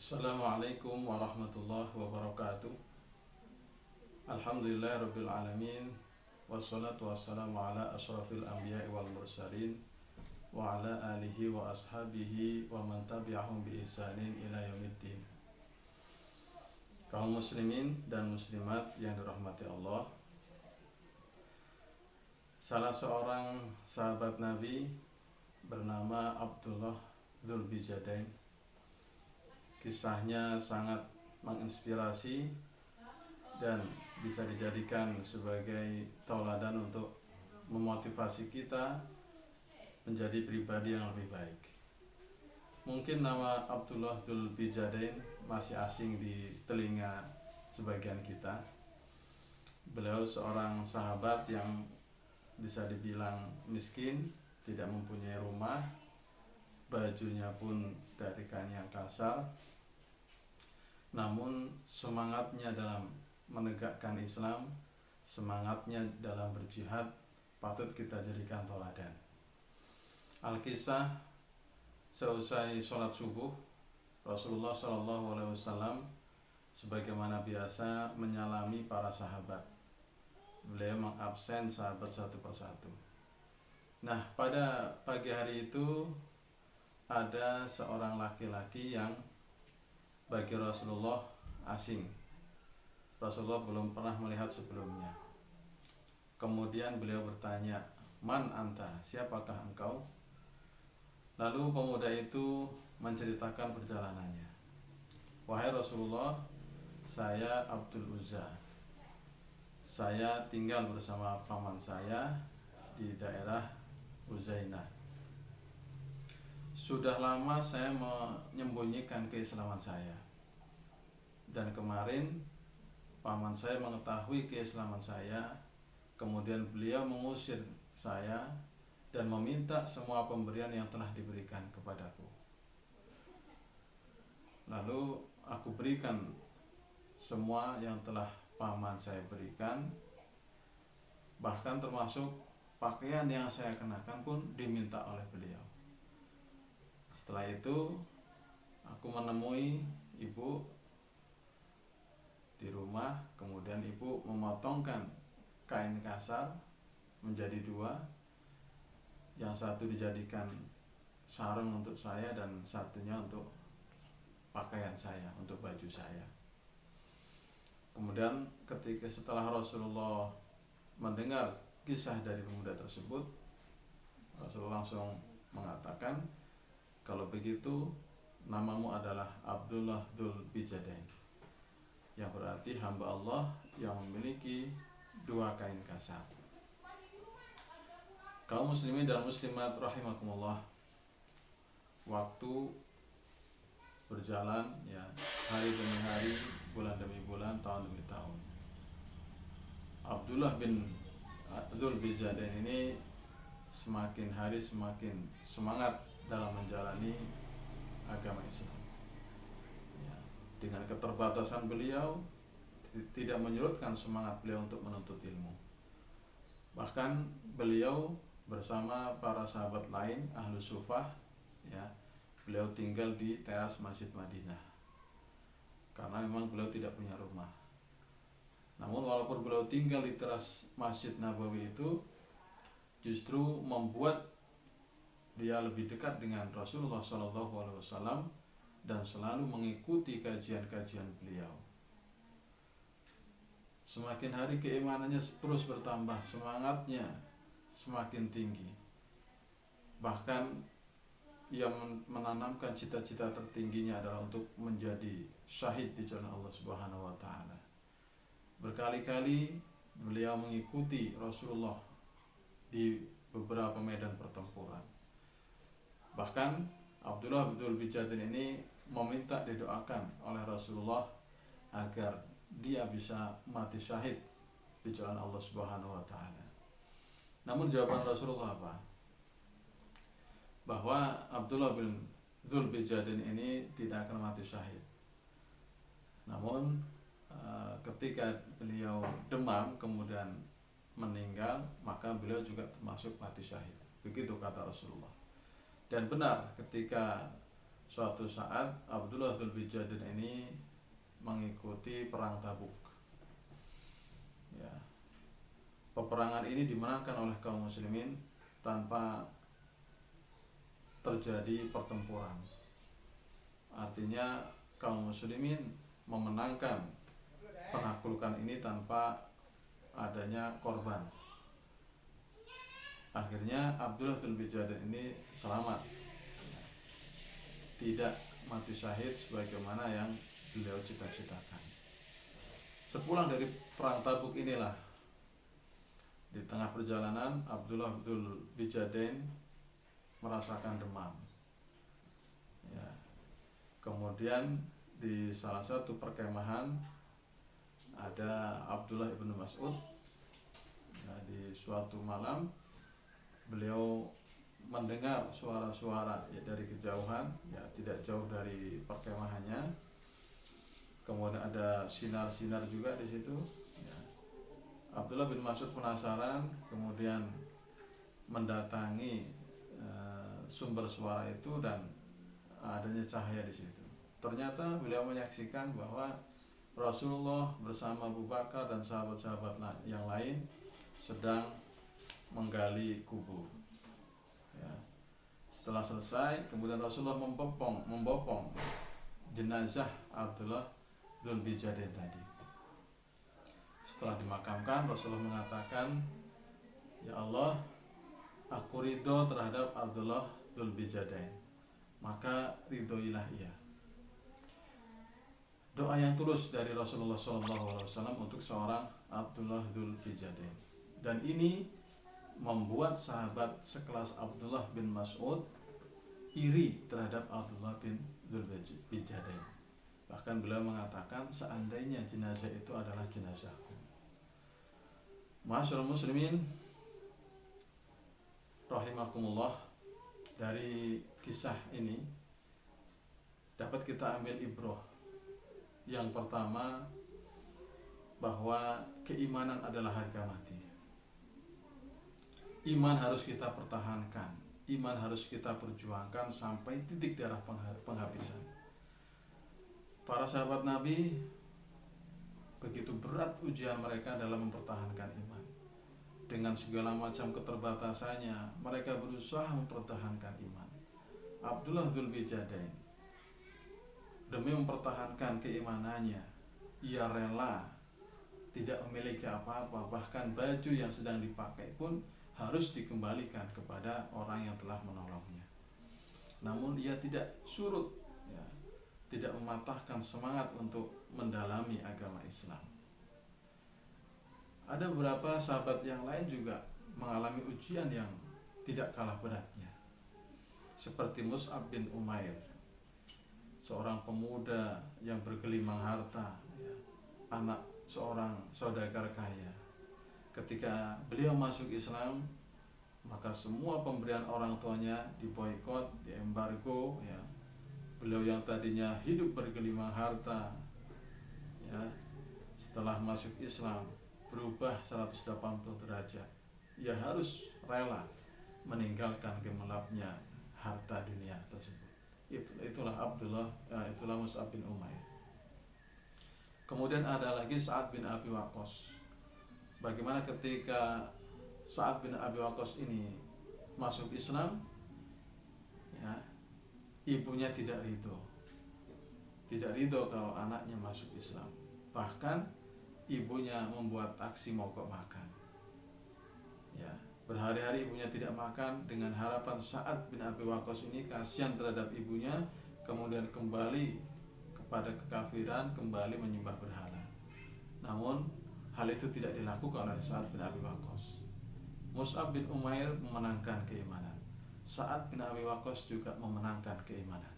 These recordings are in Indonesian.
Assalamualaikum warahmatullahi wabarakatuh. Alhamdulillahirabbil alamin. Wassalatu wassalamu ala asyrafil anbiya'i wal mursalin wa ala alihi wa ashabihi wa man tabi'ahum bi ihsanin ila yaumiddin. Kaum muslimin dan muslimat yang dirahmati Allah, salah seorang sahabat Nabi bernama Abdullah Dzulbijadain. Kisahnya sangat menginspirasi dan bisa dijadikan sebagai tauladan untuk memotivasi kita menjadi pribadi yang lebih baik. Mungkin nama Abdullah Dzulbijadain masih asing di telinga sebagian kita. Beliau seorang sahabat yang bisa dibilang miskin, tidak mempunyai rumah, bajunya pun dari kain yang kasar. Namun semangatnya dalam menegakkan Islam, semangatnya dalam berjihad patut kita jadikan teladan. Al-Kisah, seusai sholat subuh, Rasulullah SAW sebagaimana biasa menyalami para sahabat. Beliau mengabsen sahabat satu persatu. Nah, pada pagi hari itu ada seorang laki-laki yang bagi Rasulullah asing. Rasulullah belum pernah melihat sebelumnya. Kemudian beliau bertanya, "Man anta? Siapakah engkau?" Lalu pemuda itu menceritakan perjalanannya. "Wahai Rasulullah, saya Abdul Uzza. Saya tinggal bersama paman saya di daerah Uzainah. Sudah lama saya menyembunyikan keislaman saya. Dan kemarin paman saya mengetahui keislaman saya, kemudian beliau mengusir saya dan meminta semua pemberian yang telah diberikan kepadaku. Lalu aku berikan semua yang telah paman saya berikan, bahkan termasuk pakaian yang saya kenakan pun diminta oleh beliau. Setelah itu aku menemui ibu di rumah, kemudian ibu memotongkan kain kasar menjadi dua, yang satu dijadikan sarung untuk saya dan satunya untuk pakaian saya, untuk baju saya. Kemudian setelah Rasulullah mendengar kisah dari pemuda tersebut, Rasulullah langsung mengatakan, "Kalau begitu namamu adalah Abdullah Dzulbijadain, yang berarti hamba Allah yang memiliki dua kain kasar." Kaum muslimin dan muslimat rahimakumullah, waktu berjalan, ya, hari demi hari, bulan demi bulan, tahun demi tahun. Abdullah bin Dzulbijadain ini semakin hari semakin semangat dalam menjalani agama Islam. Ya, dengan keterbatasan beliau tidak menyurutkan semangat beliau untuk menuntut ilmu. Bahkan beliau bersama para sahabat lain Ahlus Sufah, ya, beliau tinggal di teras Masjid Madinah karena memang beliau tidak punya rumah. Namun walaupun beliau tinggal di teras Masjid Nabawi itu, justru membuat dia lebih dekat dengan Rasulullah SAW dan selalu mengikuti kajian-kajian beliau. Semakin hari keimanannya terus bertambah, semangatnya semakin tinggi. Bahkan ia menanamkan cita-cita tertingginya adalah untuk menjadi syahid di jalan Allah Subhanahu wa taala. Berkali-kali beliau mengikuti Rasulullah di beberapa medan pertempuran. Bahkan Abdullah Dzulbijadain ini meminta didoakan oleh Rasulullah agar dia bisa mati syahid di jalan Allah Subhanahu wa taala. Namun jawaban Rasulullah apa? Bahwa Abdullah bin Dzulbijadain ini tidak akan mati syahid. Namun ketika beliau demam kemudian meninggal, maka beliau juga termasuk mati syahid. Begitu kata Rasulullah. Dan benar, ketika suatu saat Abdullah Dzulbijadain ini mengikuti perang Tabuk. Ya, peperangan ini dimenangkan oleh kaum muslimin tanpa terjadi pertempuran. Artinya kaum muslimin memenangkan penaklukan ini tanpa adanya korban. Akhirnya Abdullah Dzulbijadain ini selamat, tidak mati syahid sebagaimana yang beliau cita-citakan. Sepulang dari perang Tabuk inilah, di tengah perjalanan Abdullah Dzulbijadain merasakan demam. Ya. Kemudian di salah satu perkemahan ada Abdullah ibn Mas'ud. Ya, di suatu malam beliau mendengar suara-suara ya, dari kejauhan, ya tidak jauh dari perkemahannya. Kemudian ada sinar-sinar juga di situ. Ya. Abdullah bin Mas'ud penasaran, kemudian mendatangi sumber suara itu dan adanya cahaya di situ. Ternyata beliau menyaksikan bahwa Rasulullah bersama Abu Bakar dan sahabat-sahabat yang lain sedang menggali kubur. Ya. Setelah selesai, kemudian Rasulullah membopong jenazah Abdullah Dzulbijadain tadi. Setelah dimakamkan, Rasulullah mengatakan, "Ya Allah, aku ridho terhadap Abdullah Dzulbijadain, maka ridhoilah ia." Doa yang tulus dari Rasulullah SAW untuk seorang Abdullah Dzulbijadain. Dan ini membuat sahabat sekelas Abdullah bin Mas'ud iri terhadap Abdullah bin Dzulbijadain. Bahkan beliau mengatakan, seandainya jenazah itu adalah jenazahku. Ma'asyiral muslimin rahimakumullah, dari kisah ini dapat kita ambil ibrah. Yang pertama, bahwa keimanan adalah harga mati. Iman harus kita pertahankan, iman harus kita perjuangkan sampai titik darah penghabisan. Para sahabat Nabi, begitu berat ujian mereka dalam mempertahankan iman. Dengan segala macam keterbatasannya, mereka berusaha mempertahankan iman. Abdullah Dzulbijadain, demi mempertahankan keimanannya, ia rela tidak memiliki apa-apa, bahkan baju yang sedang dipakai pun harus dikembalikan kepada orang yang telah menolongnya. Namun ia tidak surut, ya, tidak mematahkan semangat untuk mendalami agama Islam. Ada beberapa sahabat yang lain juga mengalami ujian yang tidak kalah beratnya, seperti Mus'ab bin Umair, seorang pemuda yang bergelimang harta, ya, anak seorang saudagar kaya. Ketika beliau masuk Islam, maka semua pemberian orang tuanya diboikot, diembargo, ya. Beliau yang tadinya hidup bergelimang harta, ya, setelah masuk Islam berubah 180 derajat. Ia harus rela meninggalkan gemerlapnya harta dunia tersebut. Itulah Mus'ab bin Umair. Kemudian ada lagi Sa'ad bin Abi Waqqas. Bagaimana ketika Sa'ad bin Abi Waqqas ini masuk Islam, ya, ibunya tidak ridho kalau anaknya masuk Islam. Bahkan ibunya membuat aksi mogok makan. Ya, berhari-hari ibunya tidak makan dengan harapan Sa'ad bin Abi Waqqas ini kasihan terhadap ibunya, kemudian kembali kepada kekafiran, kembali menyembah berhala. Namun hal itu tidak dilakukan oleh Sa'ad bin Abi Waqqas. Mus'ab bin Umair memenangkan keimanan. Sa'ad bin Abi Waqqas juga memenangkan keimanan.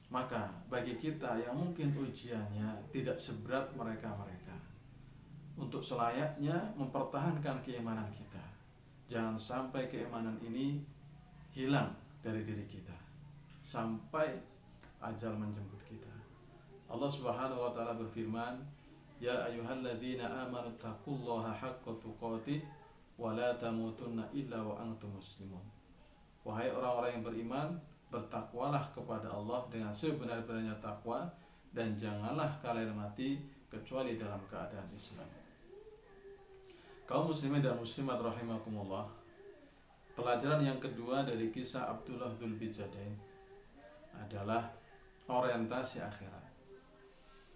Maka bagi kita yang mungkin ujiannya tidak seberat mereka-mereka, untuk selayaknya mempertahankan keimanan kita. Jangan sampai keimanan ini hilang dari diri kita sampai ajal menjemput kita. Allah Subhanahu wa taala berfirman, "Ya ayyuhalladzina amanu taqullaha haqqa tuqatih wa la tamutunna illa wa antum muslimun." Wahai orang-orang yang beriman, bertakwalah kepada Allah dengan sebenar-benarnya takwa, dan janganlah kalian mati kecuali dalam keadaan Islam. Kaum muslimin dan muslimat rahimakumullah, pelajaran yang kedua dari kisah Abdullah Dzulbijadain adalah orientasi akhirat.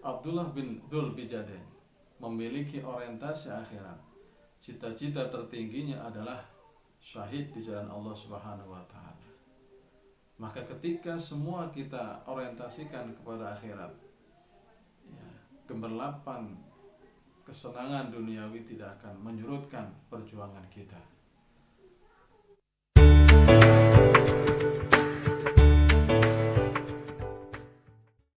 Abdullah bin Dzulbijadain memiliki orientasi akhirat. Cita-cita tertingginya adalah syahid di jalan Allah Subhanahu wa taala. Maka ketika semua kita orientasikan kepada akhirat, ya, gemerlapan kesenangan duniawi tidak akan menyurutkan perjuangan kita.